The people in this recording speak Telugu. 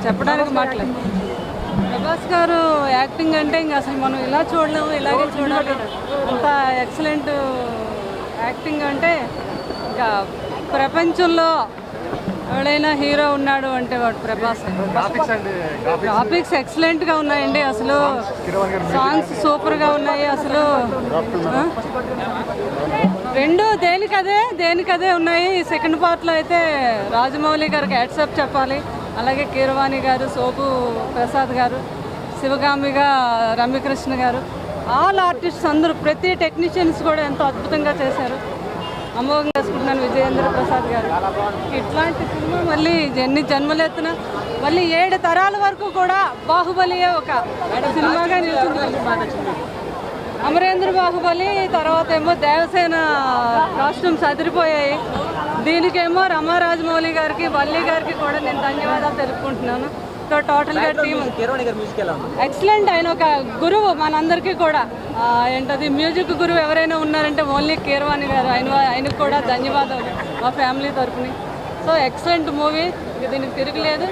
చెప్పడానికి మాటలేదు. ప్రభాస్ గారు యాక్టింగ్ అంటే ఇంకా అసలు మనం ఇలా చూడలేము, ఇలాగే చూడాలి. అంత ఎక్సలెంట్ యాక్టింగ్ అంటే ఇంకా ప్రపంచంలో ఎవడైనా హీరో ఉన్నాడు అంటే వాడు ప్రభాస్. గ్రాఫిక్స్ ఎక్సలెంట్గా ఉన్నాయండి. అసలు సాంగ్స్ సూపర్గా ఉన్నాయి. అసలు రెండు దేనికదే ఉన్నాయి. సెకండ్ పార్ట్లో అయితే రాజమౌళి గారికి హ్యాట్సాప్ చెప్పాలి. అలాగే కీరవాణి గారు, సోపు ప్రసాద్ గారు, శివగామిగా రమ్యకృష్ణ గారు, ఆల్ ఆర్టిస్ట్స్ అందరూ, ప్రతి టెక్నీషియన్స్ కూడా ఎంతో అద్భుతంగా చేశారు. అమోఘంగా వేసుకుంటున్నాను విజయేంద్ర ప్రసాద్ గారు. ఇట్లాంటి సినిమా మళ్ళీ ఎన్ని జన్మలెత్తున మళ్ళీ 7 తరాల వరకు కూడా బాహుబలియే ఒక సినిమాగా నిలుస్తుంది. అమరేంద్ర బాహుబలి తర్వాత ఏమో దేవసేన కాస్ట్యూమ్స్ అదిరిపోయాయి. దీనికేమో రమా రాజమౌళి గారికి, వల్లి గారికి కూడా నేను ధన్యవాదాలు తెలుపుకుంటున్నాను. సో టోటల్గా టీమ్ ఎక్సలెంట్. ఆయన ఒక గురువు మనందరికీ కూడా. ఏంటది మ్యూజిక్ గురువు ఎవరైనా ఉన్నారంటే ఓన్లీ కీరవాణి గారు. ఆయనకు కూడా ధన్యవాదాలు మా ఫ్యామిలీ తరఫున. సో ఎక్సలెంట్ మూవీ, దీనికి తిరగలేదు.